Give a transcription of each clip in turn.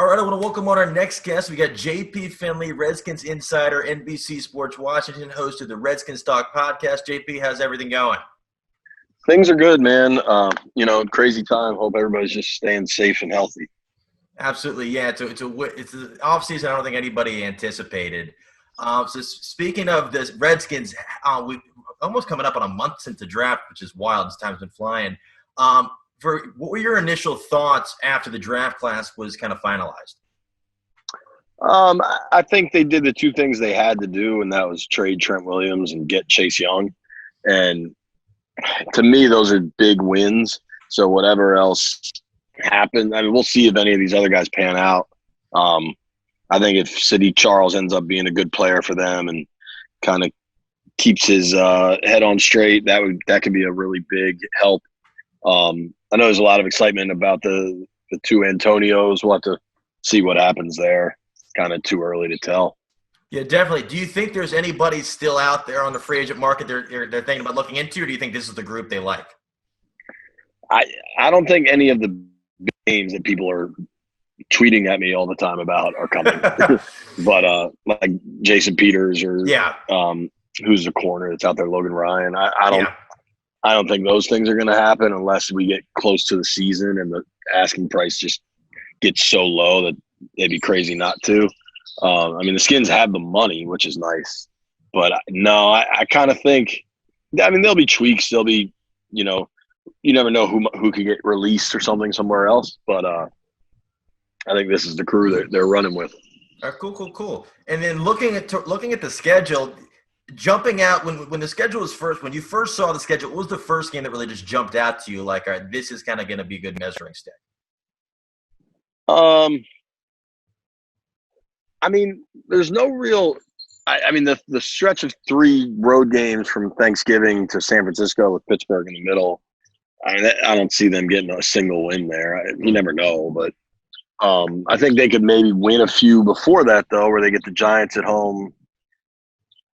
All right, I want to welcome on our next guest. We got JP Finlay, Redskins Insider, NBC Sports Washington, host of the Redskins Talk podcast. JP, how's everything going? Things are good, man. Crazy time. Hope everybody's just staying safe and healthy. Absolutely, yeah. It's an off season. I don't think anybody anticipated. So speaking of the Redskins, we almost coming up on a month since the draft, which is wild. This time's been flying. What were your initial thoughts after the draft class was kind of finalized? I think they did the two things they had to do, and that was trade Trent Williams and get Chase Young. And to me, those are big wins. So whatever else happened, I mean, we'll see if any of these other guys pan out. I think if Sadiq Charles ends up being a good player for them and kind of keeps his head on straight, that could be a really big help. I know there's a lot of excitement about the two Antonios. We'll have to see what happens there. Kind of too early to tell. Yeah, definitely. Do you think there's anybody still out there on the free agent market they're thinking about looking into, or do you think this is the group they like? I don't think any of the names that people are tweeting at me all the time about are coming. But like Jason Peters or who's the corner that's out there, Logan Ryan. I don't think those things are going to happen unless we get close to the season and the asking price just gets so low that it'd be crazy not to. The Skins have the money, which is nice. But no, I kind of think – there'll be tweaks. There'll be – you never know who could get released or something somewhere else. But I think this is the crew that they're running with. All right, cool. And then looking at the schedule – jumping out when the schedule was when you first saw the schedule, what was the first game that really just jumped out to you? Like, all right, this is kind of going to be a good measuring stick. There's no real. The stretch of 3 road games from Thanksgiving to San Francisco with Pittsburgh in the middle. I don't see them getting a single win there. You never know, but I think they could maybe win a few before that though, where they get the Giants at home,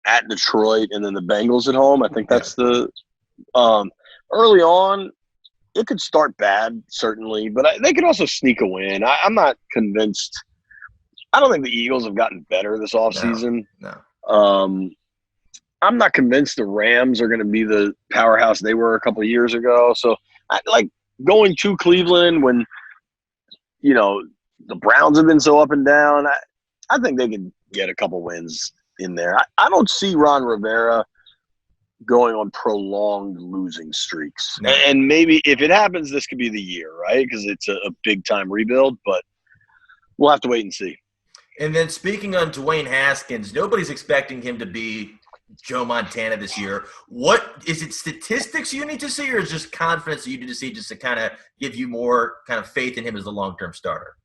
at Detroit, and then the Bengals at home. I think that's the early on. It could start bad, certainly, but they could also sneak a win. I'm not convinced. I don't think the Eagles have gotten better this offseason. No. I'm not convinced the Rams are going to be the powerhouse they were a couple of years ago. So I like going to Cleveland when, the Browns have been so up and down. I think they could get a couple wins in there. I don't see Ron Rivera going on prolonged losing streaks. No. And maybe if it happens, this could be the year, right? Because it's a big-time rebuild, but we'll have to wait and see. And then speaking on Dwayne Haskins, nobody's expecting him to be Joe Montana this year. What is it, statistics you need to see, or is just confidence you need to see just to kind of give you more kind of faith in him as the long-term starter?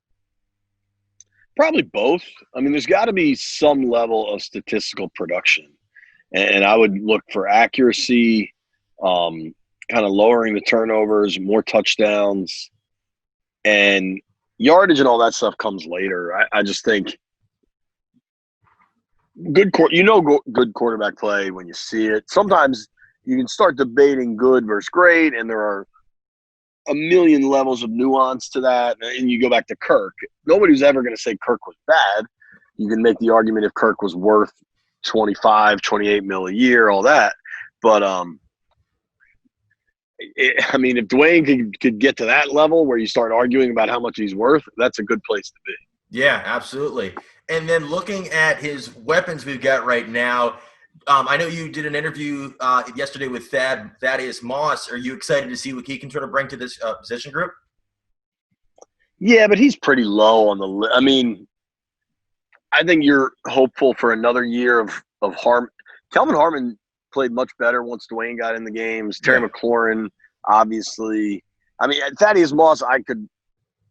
Probably both. There's got to be some level of statistical production. And I would look for accuracy, kind of lowering the turnovers, more touchdowns, and yardage and all that stuff comes later. I just think good quarterback play when you see it. Sometimes you can start debating good versus great, and there are a million levels of nuance to that. And you go back to Kirk. Nobody's ever going to say Kirk was bad. You can make the argument if Kirk was worth 25, 28 mil a year, all that. But if Dwayne could get to that level where you start arguing about how much he's worth, that's a good place to be. Yeah, absolutely. And then looking at his weapons we've got right now, I know you did an interview yesterday with Thaddeus Moss. Are you excited to see what he can sort of bring to this position group? Yeah, but he's pretty low on the list. I think you're hopeful for another year of Harmon. Kelvin Harmon played much better once Dwayne got in the games. Terry McLaurin, obviously. Thaddeus Moss, I could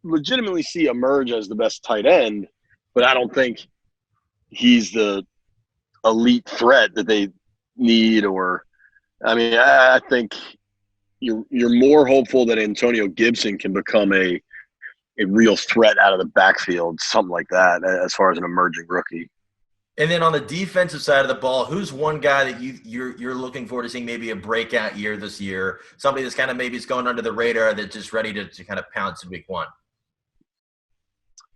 legitimately see emerge as the best tight end, but I don't think he's the elite threat that they need. I think you're more hopeful that Antonio Gibson can become a real threat out of the backfield, something like that, as far as an emerging rookie. And then on the defensive side of the ball, who's one guy that you're looking forward to seeing maybe a breakout year this year? Somebody that's kind of maybe is going under the radar that's just ready to kind of pounce in week one.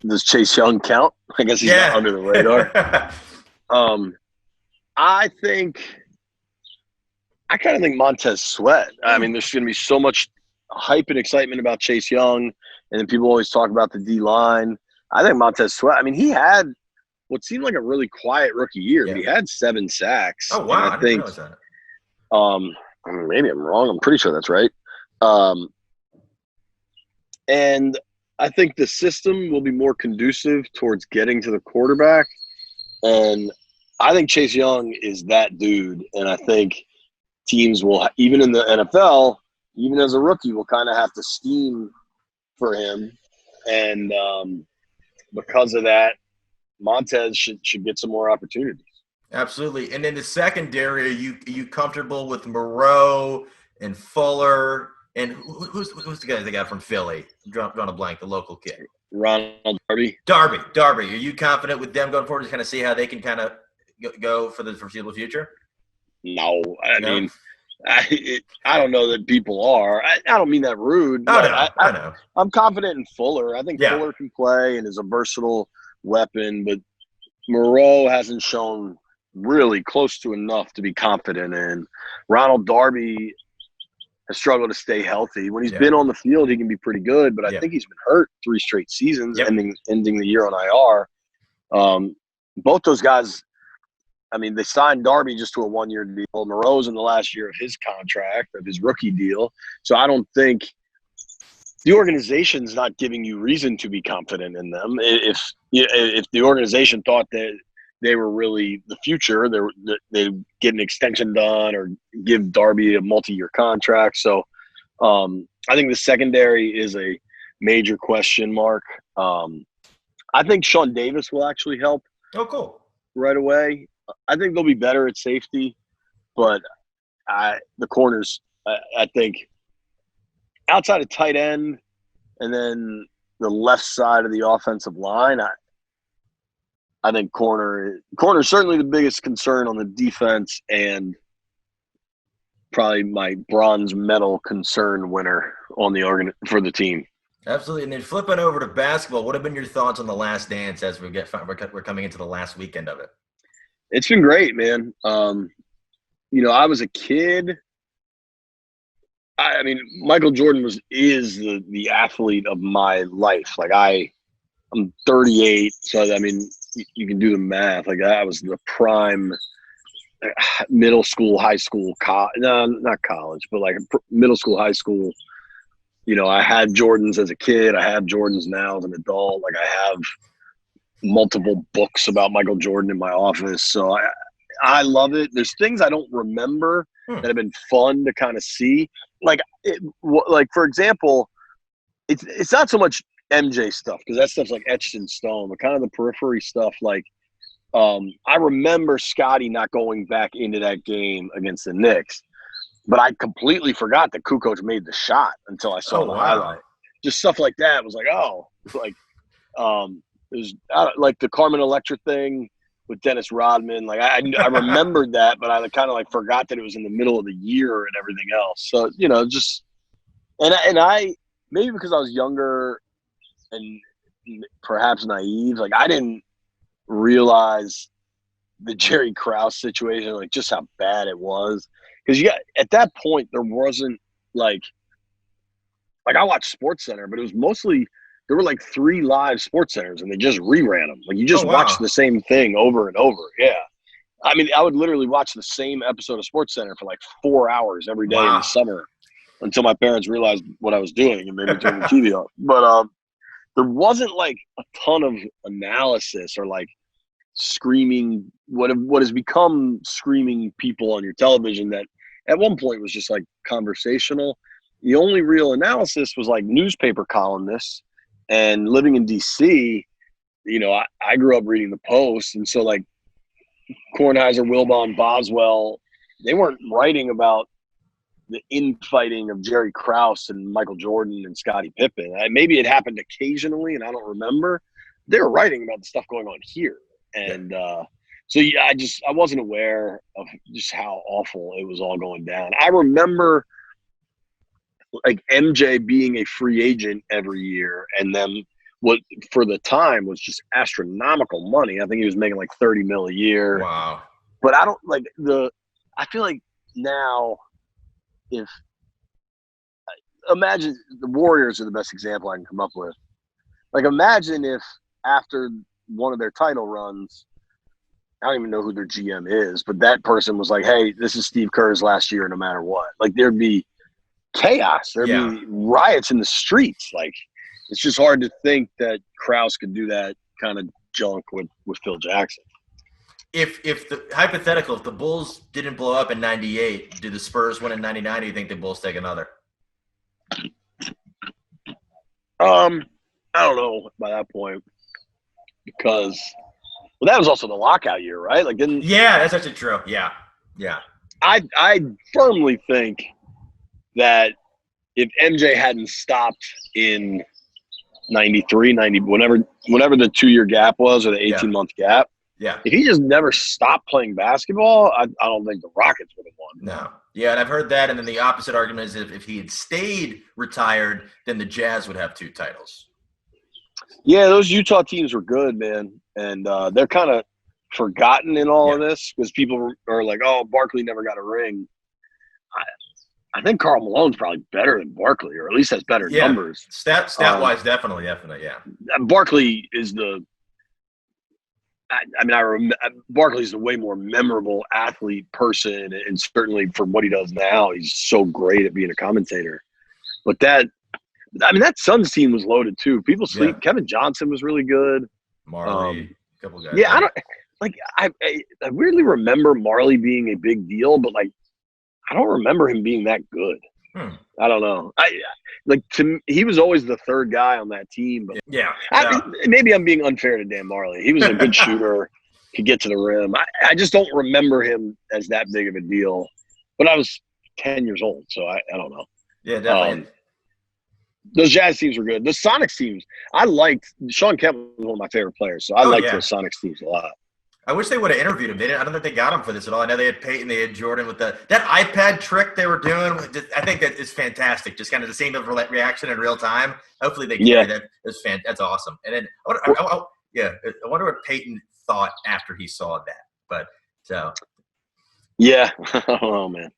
Does Chase Young count? I guess he's not under the radar. I kind of think Montez Sweat. I mean, there's going to be so much hype and excitement about Chase Young, and then people always talk about the D-line. I think Montez Sweat, I mean, he had what seemed like a really quiet rookie year, but he had 7 sacks. Oh, wow. I didn't realize that. I mean, maybe I'm wrong. I'm pretty sure that's right. And I think the system will be more conducive towards getting to the quarterback. And I think Chase Young is that dude. And I think teams will, even in the NFL, even as a rookie, will kind of have to scheme for him. And because of that, Montez should get some more opportunities. Absolutely. And in the secondary, are you comfortable with Moreau and Fuller? And who's the guy they got from Philly? I'm drawing a blank, the local kid. Ronald Darby. Darby. Are you confident with them going forward to kind of see how they can kind of go for the foreseeable future? No. I mean, I don't know that people are. I don't mean that rude. Oh, no. I know. I'm confident in Fuller. I think Fuller can play and is a versatile weapon, but Moreau hasn't shown really close to enough to be confident in. Ronald Darby has struggled to stay healthy. When he's been on the field, he can be pretty good, but I think he's been hurt 3 straight seasons, ending the year on IR. Both those guys, I mean, they signed Darby just to a 1-year deal. Moreau's in the last year of his contract, of his rookie deal. So I don't think the organization's not giving you reason to be confident in them. If the organization thought that they were really the future, they'd get an extension done or give Darby a multi-year contract. So I think the secondary is a major question mark. I think Sean Davis will actually help. Oh, cool. Right away. I think they'll be better at safety, but the corners, I think, outside of tight end and then the left side of the offensive line, I think corner is certainly the biggest concern on the defense and probably my bronze medal concern winner on for the team. Absolutely. And then flipping over to basketball, what have been your thoughts on The Last Dance as we're coming into the last weekend of it? It's been great, man. I was a kid. I mean, Michael Jordan is the athlete of my life. Like I'm 38, so I mean, you can do the math. Like I was the prime middle school, high school, no, not college, but like middle school, high school. I had Jordans as a kid. I have Jordans now as an adult. Like I have multiple books about Michael Jordan in my office. So I love it. There's things I don't remember that have been fun to kind of see. Like for example, it's not so much MJ stuff because that stuff's like etched in stone, but kind of the periphery stuff. Like I remember Scotty not going back into that game against the Knicks, but I completely forgot that Kukoc made the shot until I saw the highlight. Just stuff like that was like, it was like the Carmen Electra thing with Dennis Rodman. Like I remembered that, but I kind of like forgot that it was in the middle of the year and everything else. So just and I maybe because I was younger and perhaps naive, like I didn't realize the Jerry Krause situation, like just how bad it was. Because at that point there wasn't like I watched SportsCenter, but it was mostly there were like 3 live SportsCenters and they just reran them. Like you just watched the same thing over and over. Yeah. I mean, I would literally watch the same episode of SportsCenter for like 4 hours every day in the summer until my parents realized what I was doing and made me turn the TV off. But there wasn't like a ton of analysis or like screaming what has become screaming people on your television that at one point was just like conversational. The only real analysis was like newspaper columnists. And living in DC, I grew up reading the Post, and so like Kornheiser, Wilbon, Boswell, they weren't writing about the infighting of Jerry Krause and Michael Jordan and Scottie Pippen. Maybe it happened occasionally, and I don't remember. They were writing about the stuff going on here, and so yeah, I wasn't aware of just how awful it was all going down. I remember like MJ being a free agent every year and them what for the time was just astronomical money. I think he was making like $30 million a year. Wow. But I don't like I feel like now, if imagine the Warriors are the best example I can come up with. Like, imagine if after one of their title runs, I don't even know who their GM is, but that person was like, "Hey, this is Steve Kerr's last year, no matter what." Like, there'd be chaos. There'd be riots in the streets. Like, it's just hard to think that Krause could do that kind of junk with Phil Jackson. If the Bulls didn't blow up in '98, do the Spurs win in '99? Do you think the Bulls take another? I don't know by that point, because that was also the lockout year, right? Like, that's actually true. Yeah. I firmly think that if MJ hadn't stopped in 93, 90, whenever the 2-year gap was, or the 18-month gap, if he just never stopped playing basketball, I don't think the Rockets would have won. No. Yeah, and I've heard that. And then the opposite argument is if he had stayed retired, then the Jazz would have 2 titles. Yeah, those Utah teams were good, man. And they're kind of forgotten in all of this because people are like, "Oh, Barkley never got a ring." I think Karl Malone's probably better than Barkley, or at least has better numbers. Stat-wise, definitely, yeah. Barkley is Barkley's the way more memorable athlete person, and certainly from what he does now, he's so great at being a commentator. But that Suns team was loaded too. People sleep. Yeah. Kevin Johnson was really good. Marley, a couple guys. Yeah, I weirdly remember Marley being a big deal, but like, I don't remember him being that good. I don't know. He was always the third guy on that team. But maybe I'm being unfair to Dan Marley. He was a good shooter, could get to the rim. I just don't remember him as that big of a deal. But I was 10 years old, so I don't know. Yeah, definitely. Those Jazz teams were good. The Sonics teams, I liked. Sean Kemp was one of my favorite players, so I liked those Sonics teams a lot. I wish they would have interviewed him. I don't think they got him for this at all. I know they had Peyton, they had Jordan with that iPad trick they were doing. I think that is fantastic. Just kind of the same reaction in real time. Hopefully they carry that. That's awesome. And then I wonder what Peyton thought after he saw that. But so. Yeah. Oh, man.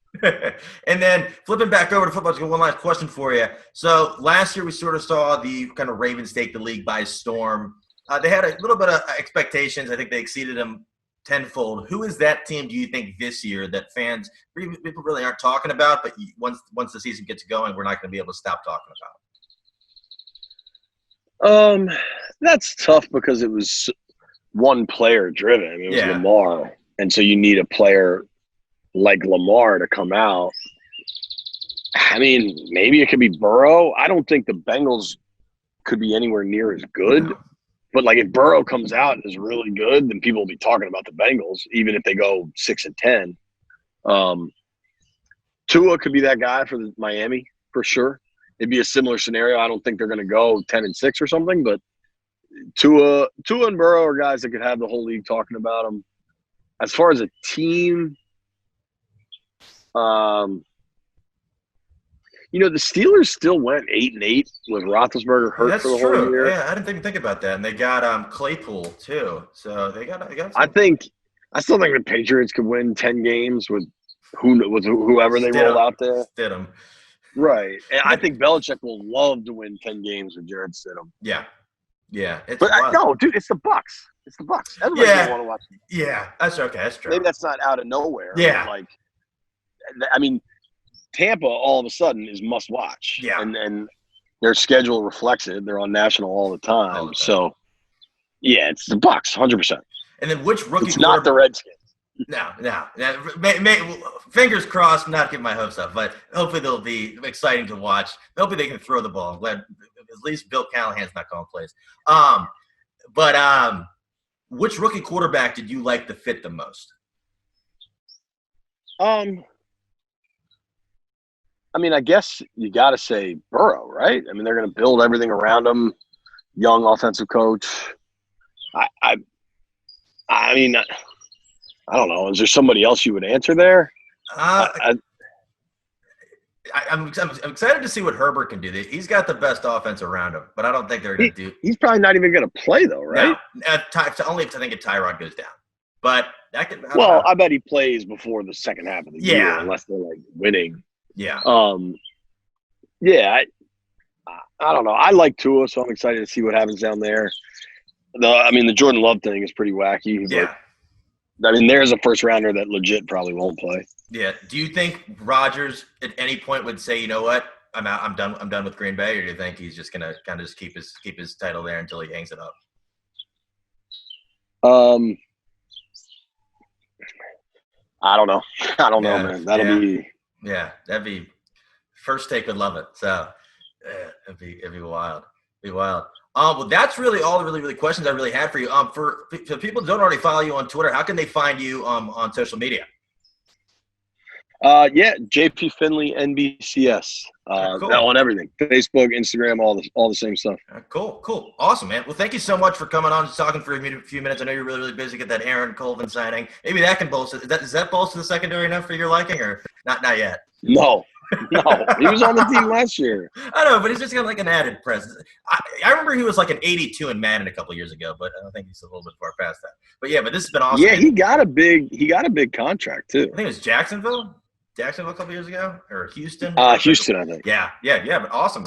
And then flipping back over to football, just one last question for you. So last year we sort of saw the kind of Ravens take the league by storm. They had a little bit of expectations. I think they exceeded them tenfold. Who is that team, do you think, this year that people really aren't talking about, but once the season gets going, we're not going to be able to stop talking about? That's tough because it was one player driven. I mean, it was Lamar. And so you need a player like Lamar to come out. I mean, maybe it could be Burrow. I don't think the Bengals could be anywhere near as good. No. But, like, if Burrow comes out and is really good, then people will be talking about the Bengals, even if they go 6-10. Tua could be that guy for Miami for sure. It'd be a similar scenario. I don't think they're going to go 10-6 or something, but Tua and Burrow are guys that could have the whole league talking about them. As far as a team, the Steelers still went 8-8 with Roethlisberger hurt for the whole year. Yeah, I didn't even think about that. And they got Claypool too, so they got. I still think the Patriots could win 10 games with whoever they roll out there. Stidham. Right, and I think Belichick will love to win 10 games with Jared Stidham. Yeah. No, dude, it's the Bucks. It's the Bucks. Everybody's gonna want to watch them. Yeah, that's okay. That's true. Maybe that's not out of nowhere. Yeah, Tampa all of a sudden is must watch. Yeah. And their schedule reflects it. They're on national all the time. So, yeah, it's the Bucks, 100%. And then which rookie? It's not the Redskins. No. Fingers crossed, not getting my hopes up, but hopefully they'll be exciting to watch. Hopefully they can throw the ball. I'm glad at least Bill Callahan's not calling plays. But which rookie quarterback did you like to fit the most? I guess you got to say Burrow, right? I mean, they're going to build everything around him. Young offensive coach. I don't know. Is there somebody else you would answer there? I'm excited to see what Herbert can do. He's got the best offense around him, but I don't think they're going to do. He's probably not even going to play though, right? No, only if I think if Tyrod goes down. But that could. Well, I bet he plays before the second half of the year, unless they're like winning. Yeah. Yeah. I don't know. I like Tua, so I'm excited to see what happens down there. The Jordan Love thing is pretty wacky. Yeah. There's a first rounder that legit probably won't play. Yeah. Do you think Rodgers at any point would say, you know what, I'm out, I'm done with Green Bay, or do you think he's just gonna kind of just keep his title there until he hangs it up? I don't know. Know, man. That'd be First Take would love it. So it'd be wild. Well, that's really all the really questions I really had for you. For people who don't already follow you on Twitter, how can they find you on social media? JP Finlay NBCS. Cool. On everything, Facebook, Instagram, all the same stuff. Cool, awesome, man. Well, thank you so much for coming on and talking for a few minutes. I know you're really busy. Get that Aaron Colvin signing. Maybe that can bolster. Is that bolster the secondary enough for your liking, or not yet? No, he was on the team last year. I know, but he's just got like an added presence. I remember he was like an 82 in Madden a couple years ago, but I don't think he's a little bit far past that. But yeah, this has been awesome. Yeah, he got a big contract too. I think it was Jacksonville a couple years ago, or Houston. Houston, I think. Yeah, but awesome.